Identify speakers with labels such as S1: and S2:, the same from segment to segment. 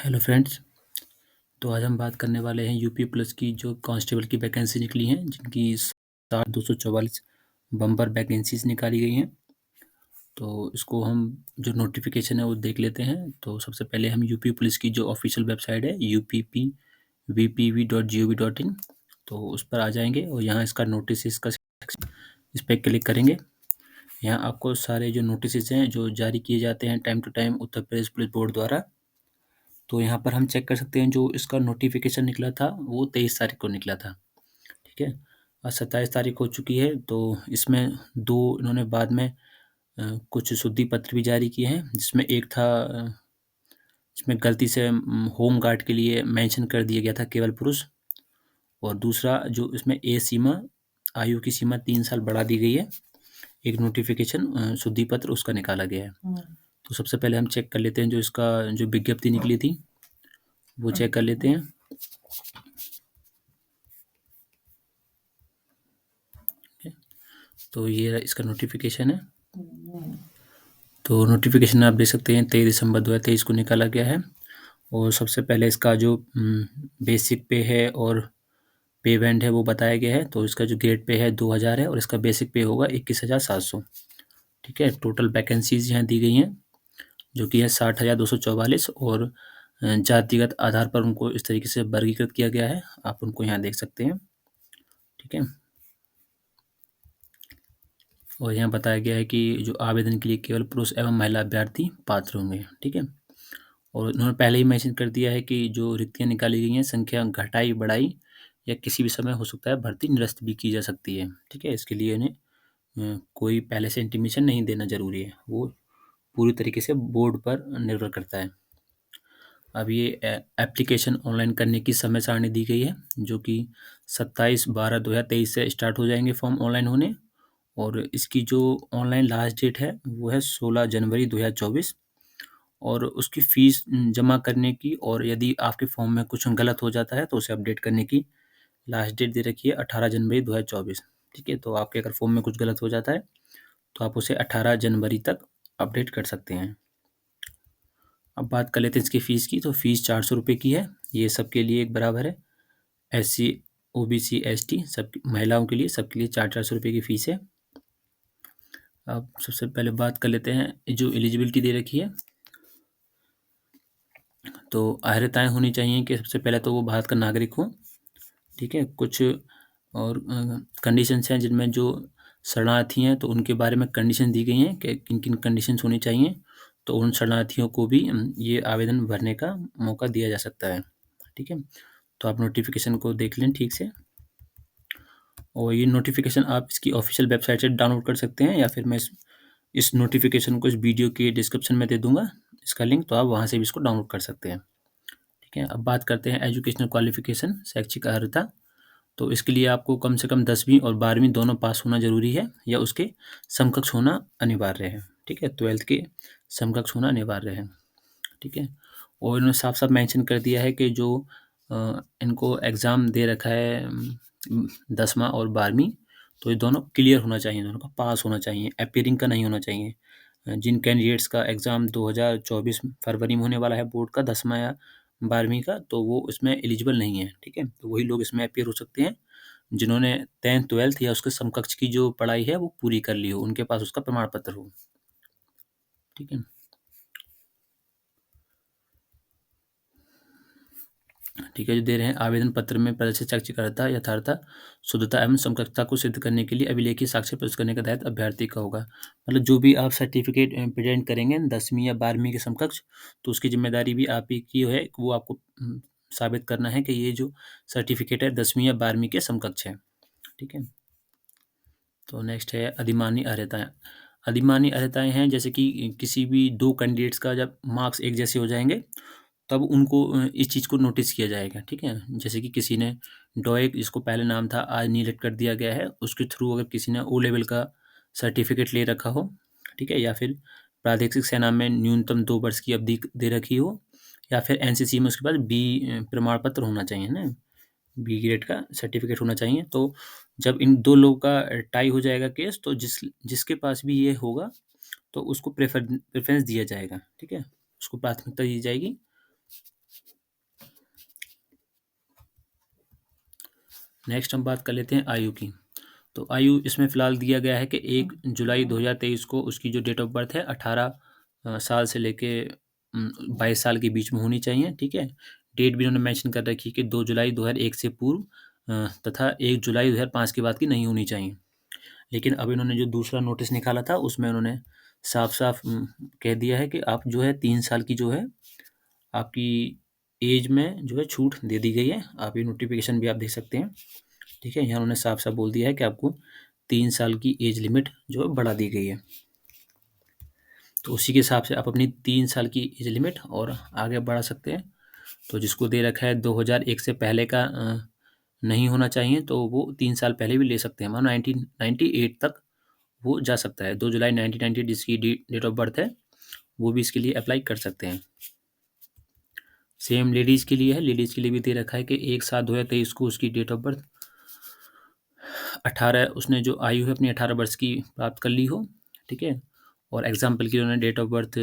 S1: Hello friends. तो आज हम बात करने वाले हैं यूपी प्लस की जो कांस्टेबल की वैकेंसी निकली हैं, जिनकी 6244 बम्पर वैकेंसीज निकाली गई हैं। तो इसको हम जो नोटिफिकेशन है वो देख लेते हैं। तो सबसे पहले हम यूपी पुलिस की जो ऑफिशियल वेबसाइट है uppvpv.gov.in, तो उस पर आ जाएंगे और यहाँ इसका नोटिस इसका इस पर क्लिक करेंगे। यहाँ आपको सारे जो नोटिस हैं जो जारी किए जाते हैं time to time Uttar Pradesh police board द्वारा, तो यहाँ पर हम चेक कर सकते हैं। जो इसका नोटिफिकेशन निकला था वो 23 तारीख को निकला था। ठीक है, आज 27 तारीख हो चुकी है। तो इसमें दो इन्होंने बाद में कुछ शुद्धि पत्र भी जारी किए हैं, जिसमें एक था जिसमें गलती से होम गार्ड के लिए मेंशन कर दिया गया था केवल पुरुष, और दूसरा जो इसमें आयु की सीमा 3 साल बढ़ा दी गई है। एक नोटिफिकेशन शुद्धि पत्र उसका निकाला गया है। तो सबसे पहले हम चेक कर लेते हैं जो इसका जो विज्ञप्ति निकली थी वो चेक कर लेते हैं। तो ये इसका नोटिफिकेशन है। तो नोटिफिकेशन आप देख सकते हैं 23 दिसंबर 2023 को निकाला गया है। और सबसे पहले इसका जो बेसिक पे है और पे बैंड है वो बताया गया है। तो इसका जो ग्रेड पे है 2000 है और इसका बेसिक पे होगा 21,700। ठीक है, टोटल वैकेंसीज यहाँ दी गई हैं जो कि है 60,244, और जातिगत आधार पर उनको इस तरीके से वर्गीकृत किया गया है, आप उनको यहाँ देख सकते हैं। ठीक है, और यहाँ बताया गया है कि जो आवेदन के लिए केवल पुरुष एवं महिला अभ्यर्थी पात्र होंगे। ठीक है, और उन्होंने पहले ही मेंशन कर दिया है कि जो रिक्तियाँ निकाली गई हैं संख्या घटाई बढ़ाई या किसी भी समय हो सकता है भर्ती निरस्त भी की जा सकती है। ठीक है, इसके लिए इन्हें कोई पहले से इंटीमेशन नहीं देना जरूरी है, वो पूरी तरीके से बोर्ड पर निर्भर करता है। अब ये एप्लीकेशन ऑनलाइन करने की समय सारणी दी गई है, जो कि 27/12/2023 से स्टार्ट हो जाएंगे फॉर्म ऑनलाइन होने, और इसकी जो ऑनलाइन लास्ट डेट है वो है 16 जनवरी 2024। और उसकी फ़ीस जमा करने की, और यदि आपके फॉर्म में कुछ गलत हो जाता है तो उसे अपडेट करने की लास्ट डेट दे रखी है 18 जनवरी 2024। ठीक है, तो आपके अगर फॉर्म में कुछ गलत हो जाता है तो आप उसे 18 जनवरी तक अपडेट कर सकते हैं। अब बात कर लेते हैं इसकी फ़ीस की। तो फ़ीस 400 रुपये की है, ये सबके लिए एक बराबर है। SC OBC ST सब महिलाओं के लिए सबके लिए 400 रुपये की फ़ीस है। अब सबसे पहले बात कर लेते हैं जो एलिजिबिलिटी दे रखी है। तो अर्हताएँ होनी चाहिए कि सबसे पहले तो वो भारत का नागरिक हो। ठीक है, कुछ और कंडीशंस हैं जिनमें जो शरणार्थी हैं तो उनके बारे में कंडीशन दी गई हैं कि किन-किन कंडीशंस होनी चाहिए। तो उन शरणार्थियों को भी ये आवेदन भरने का मौका दिया जा सकता है। ठीक है, तो आप नोटिफिकेशन को देख लें ठीक से, और ये नोटिफिकेशन आप इसकी ऑफिशियल वेबसाइट से डाउनलोड कर सकते हैं, या फिर मैं इस नोटिफिकेशन को इस वीडियो के डिस्क्रिप्शन में दे दूँगा इसका लिंक, तो आप वहाँ से भी इसको डाउनलोड कर सकते हैं। ठीक है, अब बात करते हैं एजुकेशनल क्वालिफ़िकेशन शैक्षिक अर्हता। तो इसके लिए आपको कम से कम 10वीं और 12वीं दोनों पास होना ज़रूरी है, या उसके समकक्ष होना अनिवार्य है। ठीक है, 12th के समकक्ष होना अनिवार्य है। ठीक है, और इन्होंने साफ-साफ मेंशन कर दिया है कि जो इनको एग्ज़ाम दे रखा है 10वां और 12वीं, तो ये दोनों क्लियर होना चाहिए, दोनों का पास होना चाहिए, अपीयरिंग का नहीं होना चाहिए। जिन कैंडिडेट्स का एग्ज़ाम 2024 फरवरी में होने वाला है बोर्ड का 10वां या 12वीं का, तो वो इसमें एलिजिबल नहीं है। ठीक है, तो वही लोग इसमें अपीयर हो सकते हैं जिन्होंने 10th 12th या उसके समकक्ष की जो पढ़ाई है वो पूरी कर ली हो, उनके पास उसका प्रमाण पत्र हो। ठीक है, ठीक है, जो दे रहे हैं आवेदन पत्र में प्रदर्शित शैक्षिक अर्हता यथार्थता शुद्धता एवं समकक्षता को सिद्ध करने के लिए अभिलेखीय साक्ष्य प्रस्तुत करने का दायित्व अभ्यर्थी का होगा। मतलब जो भी आप सर्टिफिकेट प्रेजेंट करेंगे 10वीं या 12वीं के समकक्ष, तो उसकी जिम्मेदारी भी आप ही की है, वो आपको साबित करना है कि ये जो सर्टिफिकेट है 10वीं या 12वीं के समकक्ष है। ठीक है, तो नेक्स्ट है अधिमानी अर्हताएँ। अधिमानी अर्हताएँ हैं जैसे कि किसी भी 2 कैंडिडेट्स का जब मार्क्स एक जैसे हो जाएँगे, तब उनको इस चीज़ को नोटिस किया जाएगा। ठीक है, जैसे कि किसी ने डोएक जिसको पहले नाम था आज नीलेट कर दिया गया है, उसके थ्रू अगर किसी ने ओ लेवल का सर्टिफिकेट ले रखा हो, ठीक है, या फिर प्रादेशिक सेना में न्यूनतम 2 वर्ष की अवधि दे रखी हो, या फिर एनसीसी में उसके पास बी प्रमाण पत्र होना चाहिए ना, बी ग्रेड का सर्टिफिकेट होना चाहिए। तो जब इन 2 लोगों का टाई हो जाएगा केस, तो जिसके पास भी ये होगा तो उसको प्रेफ़रेंस दिया जाएगा। ठीक है, उसको प्राथमिकता दी जाएगी। नेक्स्ट हम बात कर लेते हैं आयु की। तो आयु इसमें फ़िलहाल दिया गया है कि 1 जुलाई 2023 को उसकी जो डेट ऑफ बर्थ है 18 साल से लेके 22 साल के बीच में होनी चाहिए, ठीक है? डेट भी उन्होंने मेंशन कर रखी है कि 2 जुलाई 2001 से पूर्व तथा 1 जुलाई 2005 के बाद की नहीं होनी चाहिए। लेकिन अब इन्होंने जो दूसरा नोटिस निकाला था उसमें उन्होंने साफ-साफ कह दिया है कि आप जो है 3 साल की जो है आपकी ऐज में जो है छूट दे दी गई है। आप ये नोटिफ़िकेशन भी आप देख सकते हैं, ठीक है? यहाँ उन्होंने साफ-साफ बोल दिया है कि आपको 3 साल की ऐज लिमिट जो है बढ़ा दी गई है। तो उसी के हिसाब से आप अपनी 3 साल की ऐज लिमिट और आगे बढ़ा सकते हैं। तो जिसको दे रखा है 2001 से पहले का नहीं होना चाहिए तो वो 3 साल पहले भी ले सकते हैं। मानो 1998 तक वो जा सकता है। 2 जुलाई 1998 जिसकी डेट ऑफ बर्थ है, वो भी इसके लिए अप्लाई कर सकते हैं। सेम लेडीज़ के लिए है, लेडीज़ के लिए भी दे रखा है कि 1/7/2023 को उसकी डेट ऑफ बर्थ 18 उसने जो आयु है अपनी 18 वर्ष की प्राप्त कर ली हो, ठीक है? और एग्ज़ाम्पल के लिए उन्होंने डेट ऑफ बर्थ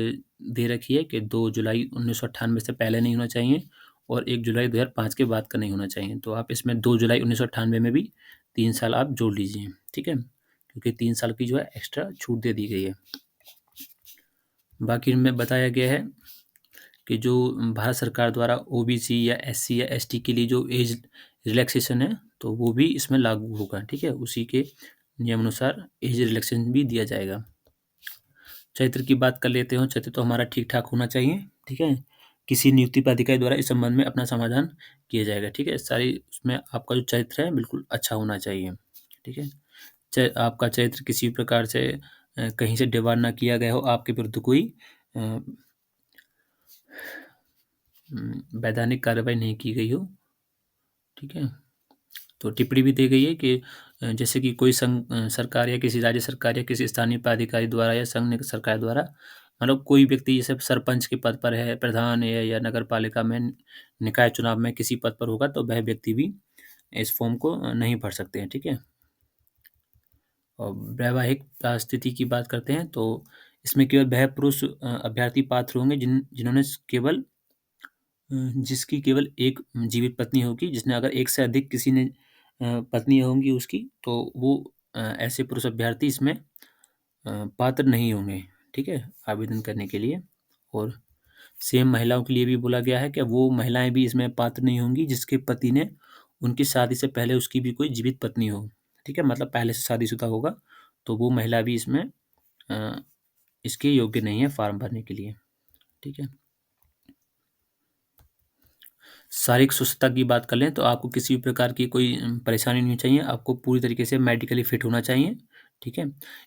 S1: दे रखी है कि 2 जुलाई 1998 से पहले नहीं होना चाहिए और 1 जुलाई 2005 के बाद का नहीं होना चाहिए। तो आप इसमें 2 जुलाई 1998 में भी 3 साल आप जोड़ लीजिए, ठीक है? क्योंकि 3 साल की जो है एक्स्ट्रा छूट दे दी गई है। बाकी इनमें बताया गया है कि जो भारत सरकार द्वारा ओबीसी या एससी या एसटी के लिए जो एज रिलैक्सेशन है, तो वो भी इसमें लागू होगा, ठीक है? उसी के नियमानुसार एज रिलैक्सेशन भी दिया जाएगा। चरित्र की बात कर लेते हो, चरित्र तो हमारा ठीक-ठाक होना चाहिए, ठीक है? किसी नियुक्ति प्राधिकारी द्वारा इस संबंध में अपना समाधान किया जाएगा, ठीक है? सारी उसमें आपका जो चरित्र है बिल्कुल अच्छा होना चाहिए, ठीक है? आपका चरित्र किसी प्रकार से कहीं से डिवार ना किया गया हो, आपके विरुद्ध कोई अ, वैधानिक कार्रवाई नहीं की गई हो, ठीक है? तो टिप्पणी भी दी गई है कि जैसे कि कोई संघ सरकार या किसी राज्य सरकार या किसी स्थानीय प्राधिकारी द्वारा या संघ सरकार द्वारा मतलब कोई व्यक्ति जैसे सरपंच के पद पर है, प्रधान है या नगर पालिका में निकाय चुनाव में किसी पद पर होगा तो वह व्यक्ति भी इस फॉर्म को नहीं भर सकते हैं, ठीक है? और वैवाहिक स्थिति की बात करते हैं तो इसमें केवल वह पुरुष अभ्यर्थी पात्र होंगे जिन्होंने केवल जिसकी केवल एक जीवित पत्नी होगी, जिसने अगर एक से अधिक किसी ने पत्नी होंगी उसकी, तो वो ऐसे पुरुष अभ्यर्थी इसमें पात्र नहीं होंगे, ठीक है? आवेदन करने के लिए और सेम महिलाओं के लिए भी बोला गया है कि वो महिलाएँ भी इसमें पात्र नहीं होंगी जिसके पति ने उनकी शादी से पहले उसकी भी कोई जीवित पत्नी हो, ठीक है? मतलब पहले से शादीशुदा होगा, तो वो महिला भी इसमें अ, इसके योग्य नहीं है फॉर्म भरने के लिए, ठीक है? शारीरिक सुस्तता की बात कर लें तो आपको किसी भी प्रकार की कोई परेशानी नहीं चाहिए, आपको पूरी तरीके से मेडिकली फिट होना चाहिए, ठीक है?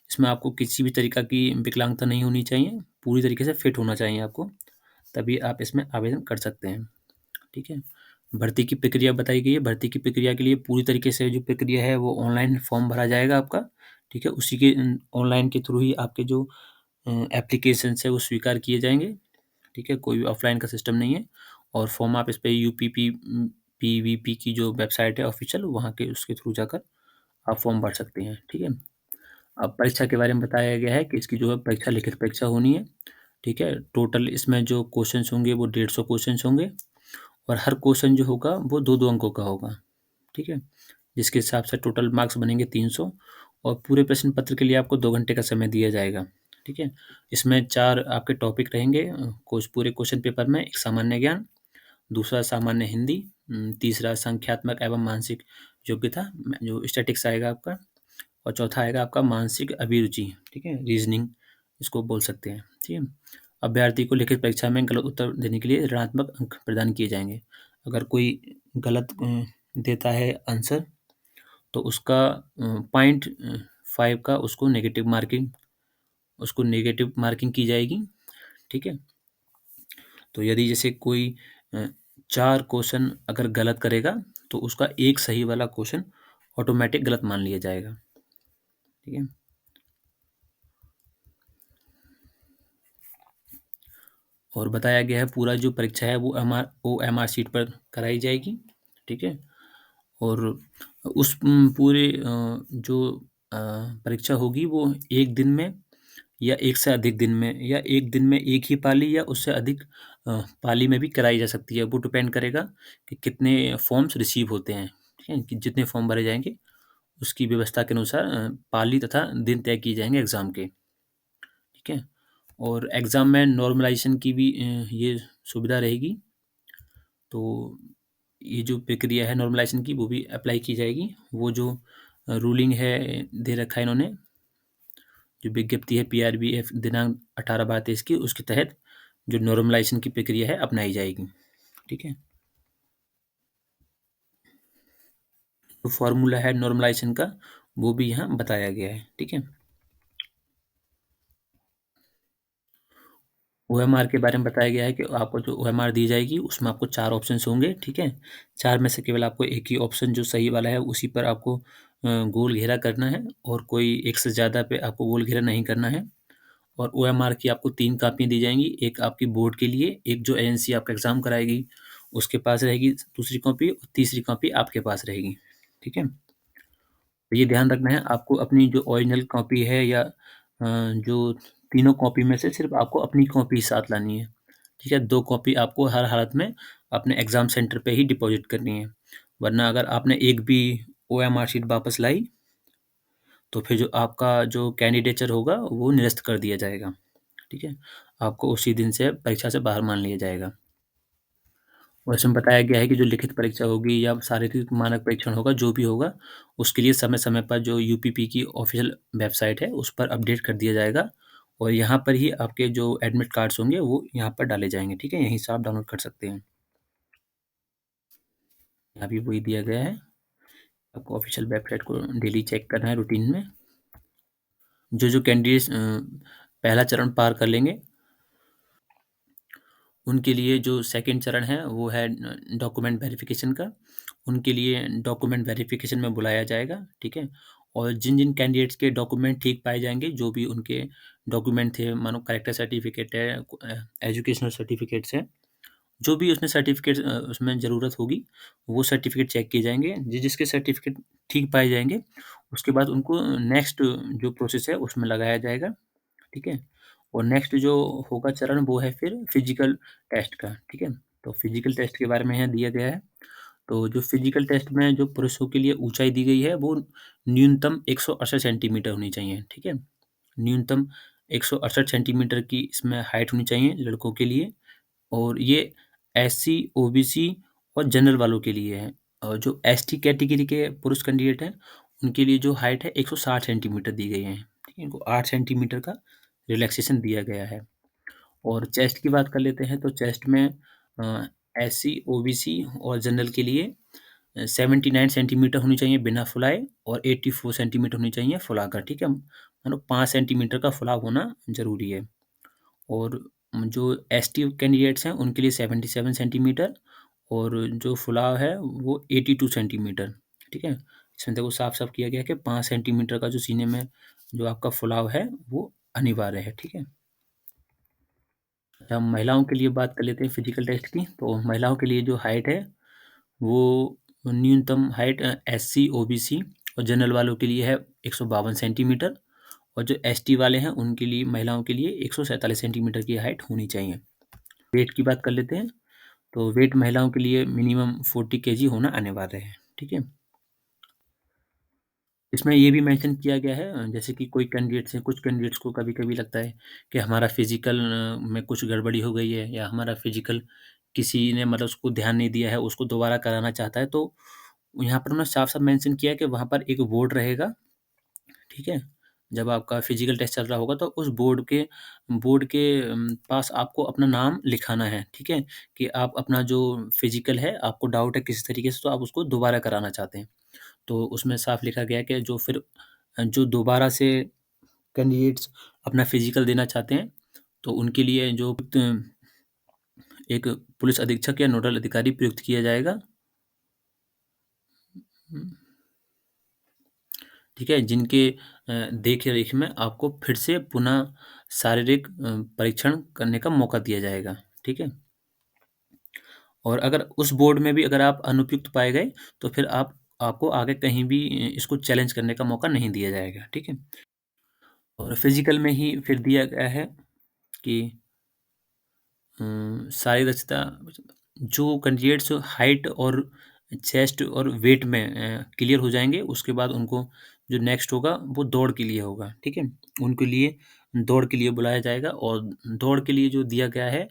S1: इसमें आपको किसी भी तरीक़ा की विकलांगता नहीं होनी चाहिए, पूरी तरीके से फिट होना चाहिए आपको, तभी आप इसमें आवेदन कर सकते हैं, ठीक है? भर्ती की प्रक्रिया बताई गई है, भर्ती की प्रक्रिया के लिए पूरी तरीके से जो प्रक्रिया है वो ऑनलाइन फॉर्म भरा जाएगा आपका, ठीक है? उसी के ऑनलाइन के थ्रू ही आपके जो एप्लीकेशंस है वो स्वीकार किए जाएँगे, ठीक है? कोई भी ऑफ़लाइन का सिस्टम नहीं है और फॉर्म आप इस पे पीवीपी की जो वेबसाइट है ऑफ़िशियल वहाँ के उसके थ्रू जाकर आप फॉर्म भर सकते हैं, ठीक है? अब परीक्षा के बारे में बताया गया है कि इसकी जो है परीक्षा लिखित परीक्षा होनी है, ठीक है? टोटल इसमें जो क्वेश्चन्स होंगे वो 150 क्वेश्चन्स होंगे और हर क्वेश्चन जो होगा वो 2-2 अंकों का होगा, ठीक है? जिसके हिसाब से टोटल मार्क्स बनेंगे 300 और पूरे प्रश्न पत्र के लिए आपको 2 घंटे का समय दिया जाएगा, ठीक है? इसमें 4 आपके टॉपिक रहेंगे कुछ पूरे क्वेश्चन पेपर में, एक सामान्य ज्ञान, दूसरा सामान्य हिंदी, तीसरा संख्यात्मक एवं मानसिक योग्यता जो स्टैटिक्स आएगा आपका और चौथा आएगा आपका मानसिक अभिरुचि, ठीक है? रीज़निंग इसको बोल सकते हैं, ठीक है? अभ्यर्थी को लिखित परीक्षा में गलत उत्तर देने के लिए ऋणात्मक अंक प्रदान किए जाएँगे। अगर कोई गलत देता है आंसर तो उसका 0.5 का उसको नेगेटिव मार्किंग की जाएगी, ठीक है? तो यदि जैसे कोई 4 क्वेश्चन अगर गलत करेगा तो उसका 1 सही वाला क्वेश्चन ऑटोमैटिक गलत मान लिया जाएगा, ठीक है? और बताया गया है पूरा जो परीक्षा है वो ओएमआर शीट पर कराई जाएगी, ठीक है? और उस पूरे जो परीक्षा होगी वो 1 दिन में या 1 से अधिक दिन में या 1 दिन में 1 ही पाली या उससे अधिक पाली में भी कराई जा सकती है। वो डिपेंड करेगा कि कितने फॉर्म्स रिसीव होते हैं, ठीक है? कि जितने फॉर्म भरे जाएँगे, उसकी व्यवस्था के अनुसार पाली तथा दिन तय किए जाएँगे एग्ज़ाम के, ठीक है? और एग्ज़ाम में नॉर्मलाइज़ेशन की भी ये सुविधा रहेगी, तो ये जो प्रक्रिया है नॉर्मलाइज़ेशन की, वो भी अप्लाई की जाएगी। वो जो रूलिंग है दे रखा है इन्होंने, जो विज्ञप्ति है पीआरबीएफ दिनांक 18/22 की, उसके तहत जो नॉर्मलाइज़ेशन की प्रक्रिया है अपनाई जाएगी, ठीक है? जो फ़ॉर्मूला है नॉर्मलाइज़ेशन का, वो भी यहाँ बताया गया है, ठीक है? ओएमआर के बारे में बताया गया है कि आपको जो ओएमआर दी जाएगी, उसमें आपको 4 ऑप्शंस होंगे, ठीक है? 4 में से केवल आपको एक ही ऑप्शन जो सही वाला है, उसी पर आपको गोल घेरा करना है और कोई एक से ज़्यादा पे आपको गोल घेरा नहीं करना है। और ओएमआर की आपको 3 कॉपियाँ दी जाएँगी, एक आपकी बोर्ड के लिए, एक जो एजेंसी आपका एग्ज़ाम कराएगी, उसके पास रहेगी दूसरी कॉपी और तीसरी कॉपी आपके पास रहेगी, ठीक है? तो ये ध्यान रखना है आपको अपनी जो ओरिजिनल कॉपी है या जो तीनों कॉपी में से सिर्फ़ आपको अपनी कॉपी साथ लानी है, ठीक है? 2 कॉपी आपको हर हालत में अपने एग्ज़ाम सेंटर पे ही डिपॉज़िट करनी है, वरना अगर आपने एक भी ओएमआर शीट वापस लाई, तो फिर जो आपका जो कैंडिडेचर होगा, वो निरस्त कर दिया जाएगा, ठीक है? आपको उसी दिन से परीक्षा से बाहर मान लिया जाएगा। और इसमें बताया गया है कि जो लिखित परीक्षा होगी या शारीरिक मानक परीक्षण होगा, जो भी होगा, उसके लिए समय-समय पर जो यूपीपी की ऑफ़िशियल वेबसाइट है, उस पर अपडेट कर दिया जाएगा और यहाँ पर ही आपके जो एडमिट कार्ड्स होंगे, वो यहाँ पर डाले जाएँगे, ठीक है? यहीं से आप डाउनलोड कर सकते हैं। यहाँ भी वही दिया गया है, आपको ऑफ़िशियल वेबसाइट को डेली चेक करना है रूटीन में। जो-जो कैंडिडेट्स पहला चरण पार कर लेंगे, उनके लिए जो सेकंड चरण है वो है डॉक्यूमेंट वेरिफ़िकेशन का। उनके लिए डॉक्यूमेंट वेरिफ़िकेशन में बुलाया जाएगा, ठीक है? और जिन-जिन कैंडिडेट्स के डॉक्यूमेंट ठीक पाए जाएँगे, जो भी उनके डॉक्यूमेंट थे, मानो कैरेक्टर सर्टिफ़िकेट है, एजुकेशनल सर्टिफ़िकेट्स हैं, जो भी उसमें सर्टिफ़िकेट्स उसमें ज़रूरत होगी, वो सर्टिफ़िकेट चेक किए जाएँगे। जिसके सर्टिफ़िकेट ठीक पाए जाएँगे, उसके बाद उनको नेक्स्ट जो प्रोसेस है उसमें लगाया जाएगा। ठीक है? और नेक्स्ट जो होगा चरण वो है फिर फिज़िकल टेस्ट का, ठीक है? तो फिज़िकल टेस्ट के बारे में यहाँ दिया गया है। तो जो फिज़िकल टेस्ट में जो पुरुषों के लिए ऊँचाई दी गई है वो न्यूनतम 168 सेंटीमीटर होनी चाहिए, ठीक है? न्यूनतम 168 सेंटीमीटर की इसमें हाइट होनी चाहिए लड़कों के लिए और ये एससी, ओबीसी और जनरल वालों के लिए है। और जो एसटी कैटेगरी के पुरुष कैंडिडेट हैं, उनके लिए जो हाइट है 160 सेंटीमीटर दी गई है, ठीक है? इनको 8 सेंटीमीटर का रिलैक्सेशन दिया गया है। और चेस्ट की बात कर लेते हैं तो चेस्ट में एससी, ओबीसी और जनरल के लिए 79 सेंटीमीटर होनी चाहिए बिना फुलाए और 84 सेंटीमीटर होनी चाहिए फुलाकर, ठीक है? मतलब 5 सेंटीमीटर का फुलाव होना ज़रूरी है। और जो एसटी कैंडिडेट्स हैं उनके लिए 77 सेंटीमीटर और जो फुलाव है वो 82 सेंटीमीटर, ठीक है? इसमें देखो साफ-साफ किया गया है कि 5 सेंटीमीटर का जो सीने में जो आपका फुलाव है वो अनिवार्य है, ठीक है? अच्छा, हम महिलाओं के लिए बात कर लेते हैं फिजिकल टेस्ट की। तो महिलाओं के लिए जो हाइट है, वो न्यूनतम हाइट एससी, ओबीसी और जनरल वालों के लिए है 152 सेंटीमीटर और जो एसटी वाले हैं, उनके लिए महिलाओं के लिए 147 सेंटीमीटर की हाइट होनी चाहिए। वेट की बात कर लेते हैं, तो वेट महिलाओं के लिए मिनिमम 40 केजी होना अनिवार्य है, ठीक है? इसमें ये भी मेंशन किया गया है जैसे कि कोई कैंडिडेट्स हैं, कुछ कैंडिडेट्स को कभी-कभी लगता है कि हमारा फिज़िकल में कुछ गड़बड़ी हो गई है या हमारा फिज़िकल किसी ने मतलब उसको ध्यान नहीं दिया है, उसको दोबारा कराना चाहता है, तो यहाँ पर उन्होंने साफ-साफ मेंशन किया है कि वहाँ पर एक बोर्ड रहेगा, ठीक है? जब आपका फिज़िकल टेस्ट चल रहा होगा तो उस बोर्ड के पास आपको अपना नाम लिखाना है, ठीक है? कि आप अपना जो फिज़िकल है, आपको डाउट है किसी तरीके से तो आप उसको दोबारा कराना चाहते हैं। तो उसमें साफ लिखा गया है कि जो दोबारा से कैंडिडेट्स अपना फिजिकल देना चाहते हैं, तो उनके लिए जो एक पुलिस अधीक्षक या नोडल अधिकारी प्रयुक्त किया जाएगा। हुँ, ठीक है? जिनके देख-रेख में आपको फिर से पुनः शारीरिक परीक्षण करने का मौका दिया जाएगा, ठीक है? और अगर उस बोर्ड में भी अगर आप अनुपयुक्त पाए गए, तो फिर आपको आगे कहीं भी इसको चैलेंज करने का मौका नहीं दिया जाएगा, ठीक है? और फिजिकल में ही फिर दिया गया है कि शारीरिक दक्षता जो कैंडिडेट्स हाइट और चेस्ट और वेट में क्लियर हो जाएँगे, उसके बाद उनको जो नेक्स्ट होगा वो दौड़ के लिए होगा, ठीक है? उनके लिए दौड़ के लिए बुलाया जाएगा और दौड़ के लिए जो दिया गया है,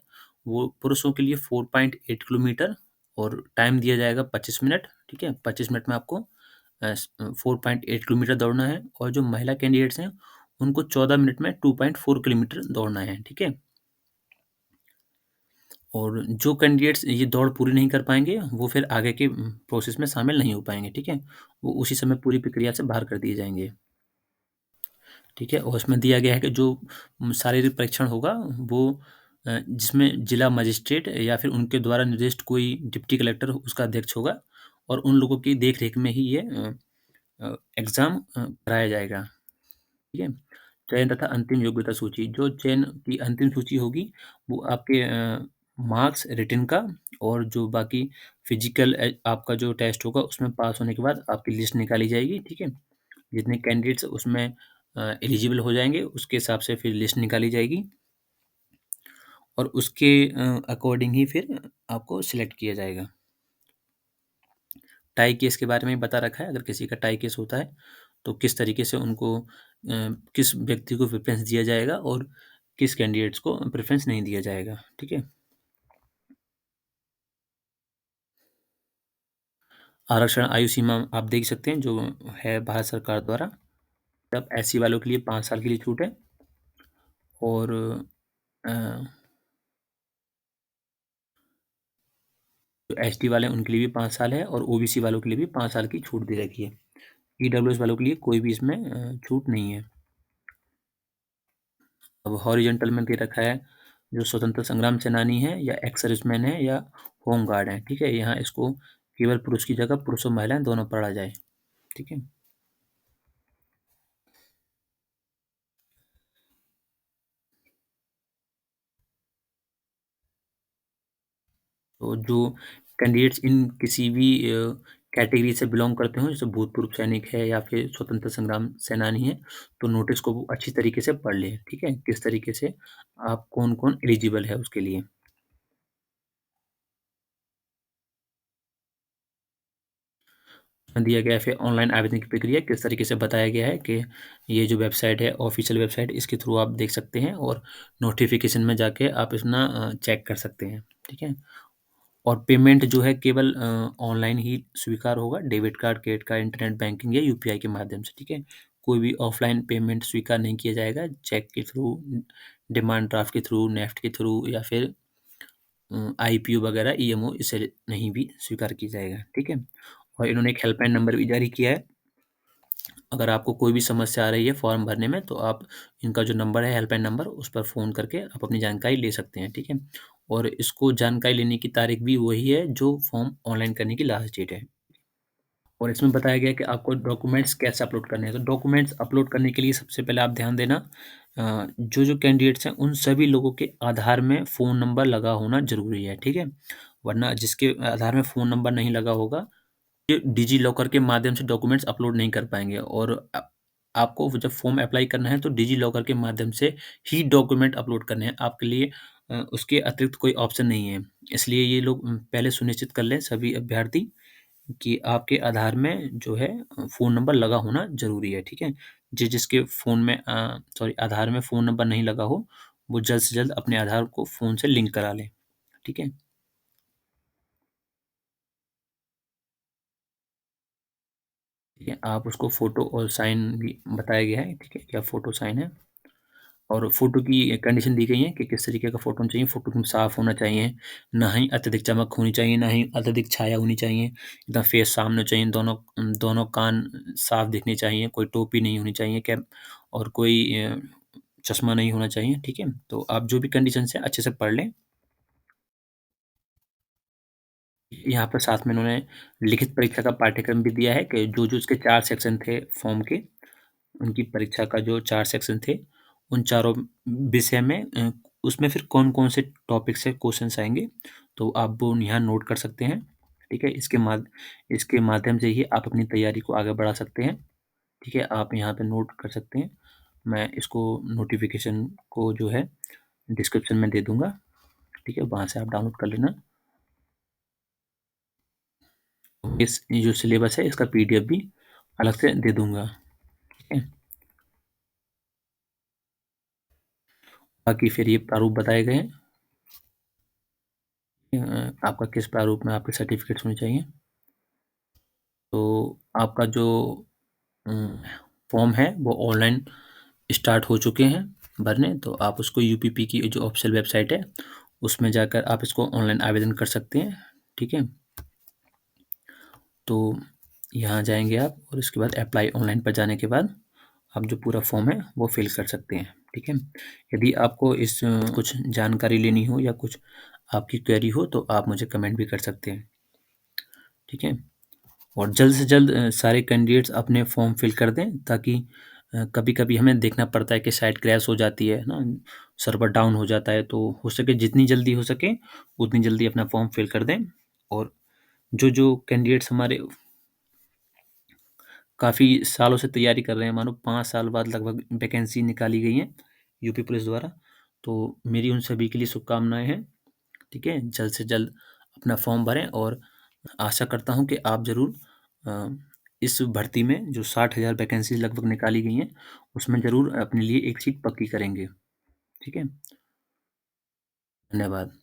S1: वो पुरुषों के लिए 4.8 किलोमीटर और टाइम दिया जाएगा 25 मिनट, ठीक है? 25 मिनट में आपको 4.8 किलोमीटर दौड़ना है और जो महिला कैंडिडेट्स हैं, उनको 14 मिनट में 2.4 किलोमीटर दौड़ना है, ठीक है? और जो कैंडिडेट्स ये दौड़ पूरी नहीं कर पाएँगे, वो फिर आगे के प्रोसेस में शामिल नहीं हो पाएँगे, ठीक है? वो उसी समय पूरी प्रक्रिया से बाहर कर दिए जाएँगे, ठीक है? और उसमें दिया गया है कि जो शारीरिक परीक्षण होगा वो जिसमें जिला मजिस्ट्रेट या फिर उनके द्वारा निर्दिष्ट कोई डिप्टी कलेक्टर उसका अध्यक्ष होगा और उन लोगों की देख-रेख में ही ये एग्ज़ाम कराया जाएगा, ठीक है? चयन तथा अंतिम योग्यता सूची, जो चयन की अंतिम सूची होगी, वो आपके मार्क्स रिटन का और जो बाकी फिज़िकल आपका जो टेस्ट होगा, उसमें पास होने के बाद आपकी लिस्ट निकाली जाएगी, ठीक है? जितने कैंडिडेट्स उसमें एलिजिबल हो जाएँगे, उसके हिसाब से फिर लिस्ट निकाली जाएगी और उसके अकॉर्डिंग ही फिर आपको सिलेक्ट किया जाएगा। टाई केस के बारे में बता रखा है, अगर किसी का टाई केस होता है, तो किस तरीके से उनको किस व्यक्ति को प्रेफ़रेंस दिया जाएगा और किस कैंडिडेट्स को प्रेफ़रेंस नहीं दिया जाएगा, ठीक है? आरक्षण आयु सीमा आप देख सकते हैं, जो है भारत सरकार द्वारा। तब एससी वालों के लिए 5 साल के लिए छूट है और अ, जो एसटी वाले हैं, उनके लिए भी 5 साल है और ओबीसी वालों के लिए भी 5 साल की छूट दे रखी है। ईडब्ल्यूएस वालों के लिए कोई भी इसमें छूट नहीं है। अब हॉरिज़ॉन्टल में दे रखा है, जो स्वतंत्रता संग्राम सेनानी है या एक्स सर्विसमैन है या होम गार्ड है, ठीक है? यहाँ इसको केवल पुरुष की जगह पुरुष और महिलाएँ दोनों पढ़ा जाए, ठीक है? तो जो कैंडिडेट्स इन किसी भी कैटेगरी से बिलॉन्ग करते हों, जैसे भूतपूर्व सैनिक है या फिर स्वतंत्रता संग्राम सेनानी है, तो नोटिस को वो अच्छी तरीके से पढ़ लें, ठीक है? किस तरीके से आप कौन-कौन एलिजिबल है उसके लिए। दिया गया है फिर ऑनलाइन आवेदन की प्रक्रिया किस तरीके से बताया गया है कि ये जो वेबसाइट है, ऑफ़िशियल वेबसाइट, इसके थ्रू आप देख सकते हैं और नोटिफ़िकेशन में जाके आप अपना चेक कर सकते हैं, ठीक है? और पेमेंट जो है केवल ऑनलाइन ही स्वीकार होगा, debit card, credit card, internet banking या यूपीआई के माध्यम से, ठीक है? कोई भी ऑफ़लाइन पेमेंट स्वीकार नहीं किया जाएगा, चेक के थ्रू, डिमांड ड्राफ्ट के थ्रू, नेफ्ट के थ्रू या फिर आईपीओ वगैरह ईएमओ इसे नहीं भी स्वीकार किया जाएगा, ठीक है? और इन्होंने एक हेल्पलाइन नंबर भी जारी किया है, अगर आपको कोई भी समस्या आ रही है फॉर्म भरने में, तो आप इनका जो नंबर है हेल्पलाइन नंबर, उस पर फ़ोन करके आप अपनी जानकारी ले सकते हैं, ठीक है? और इसको जानकारी लेने की तारीख भी वही है जो फॉर्म ऑनलाइन करने की लास्ट डेट है। और इसमें बताया गया है कि आपको डॉक्यूमेंट्स कैसे अपलोड करने हैं। तो डॉक्यूमेंट्स अपलोड करने के लिए सबसे पहले आप ध्यान देना जो-जो कैंडिडेट्स हैं उन सभी लोगों के आधार में फ़ोन नंबर लगा होना ज़रूरी है, ठीक है? वरना जिसके आधार में फ़ोन नंबर नहीं लगा होगा, ये डिजी लॉकर के माध्यम से डॉक्यूमेंट्स अपलोड नहीं कर पाएँगे और आपको जब फॉर्म अप्लाई करना है तो डिजी लॉकर के माध्यम से ही डॉक्यूमेंट अपलोड करने हैं। आपके लिए उसके अतिरिक्त कोई ऑप्शन नहीं है। इसलिए ये लोग पहले सुनिश्चित कर लें सभी अभ्यर्थी कि आपके आधार में जो है फ़ोन नंबर लगा होना ज़रूरी है, ठीक है? जिसके फ़ोन में सॉरी आधार में फ़ोन नंबर नहीं लगा हो, वो जल्द से जल्द अपने आधार को फ़ोन से लिंक करा लें, ठीक है? ठीक है, आप उसको फ़ोटो और साइन भी बताया गया है, ठीक है? क्या फ़ोटो साइन है और फ़ोटो की कंडीशन दी गई है कि किस तरीके का फ़ोटो होना चाहिए, फ़ोटो एकदम साफ़ होना चाहिए, ना ही अत्यधिक चमक होनी चाहिए, ना ही अत्यधिक छाया होनी चाहिए, एकदम फेस सामने चाहिए, दोनों कान साफ़ दिखने चाहिए, कोई टोपी नहीं होनी चाहिए, कैप और कोई चश्मा नहीं होना चाहिए, ठीक है? तो आप जो भी कंडीशंस हैं अच्छे से पढ़ लें। यहाँ पर साथ में उन्होंने लिखित परीक्षा का पाठ्यक्रम भी दिया है कि जो-जो उसके 4 सेक्शन थे फॉर्म के, उनकी परीक्षा का जो 4 सेक्शन थे, उन चारों विषय में उसमें फिर कौन-कौन से टॉपिक से क्वेश्चन्स आएँगे, तो आप वो यहाँ नोट कर सकते हैं, ठीक है? इसके माध्यम से ही आप अपनी तैयारी को आगे बढ़ा सकते हैं, ठीक है? आप यहाँ पे नोट कर सकते हैं। मैं इसको नोटिफ़िकेशन को जो है डिस्क्रिप्शन में दे दूँगा, ठीक है? वहाँ से आप डाउनलोड कर लेना। इस ये जो सिलेबस है इसका पीडीएफ भी अलग से दे दूँगा, ठीक है? बाकी फिर ये प्रारूप बताए गए हैं। आपका किस प्रारूप में आपके सर्टिफ़िकेट्स होने चाहिए। तो आपका जो फॉर्म है वो ऑनलाइन स्टार्ट हो चुके हैं भरने, तो आप उसको यूपीपी की जो ऑफ़िशियल वेबसाइट है, उसमें जाकर आप इसको ऑनलाइन आवेदन कर सकते हैं, ठीक है? तो यहाँ जाएँगे आप और उसके बाद अप्लाई ऑनलाइन पर जाने के बाद आप जो पूरा फॉर्म है वो फिल कर सकते हैं, ठीक है? यदि आपको इस कुछ जानकारी लेनी हो या कुछ आपकी क्वेरी हो तो आप मुझे कमेंट भी कर सकते हैं, ठीक है? और जल्द से जल्द सारे कैंडिडेट्स अपने फॉर्म फिल कर दें ताकि कभी-कभी हमें देखना पड़ता है कि साइट क्रैश हो जाती है ना, सर्वर डाउन हो जाता है, तो हो सके जितनी जल्दी हो सके उतनी जल्दी अपना फॉर्म फिल कर दें। और जो कैंडिडेट्स हमारे काफ़ी सालों से तैयारी कर रहे हैं, मानो 5 साल बाद लगभग वैकेंसी निकाली गई है यूपी पुलिस द्वारा, तो मेरी उन सभी के लिए शुभकामनाएँ हैं, ठीक है? जल्द से जल्द अपना फॉर्म भरें और आशा करता हूँ कि आप ज़रूर अ, इस भर्ती में जो 60,000 वैकेंसी लगभग निकाली गई हैं, उसमें ज़रूर अपने लिए एक सीट पक्की करेंगे, ठीक है? धन्यवाद।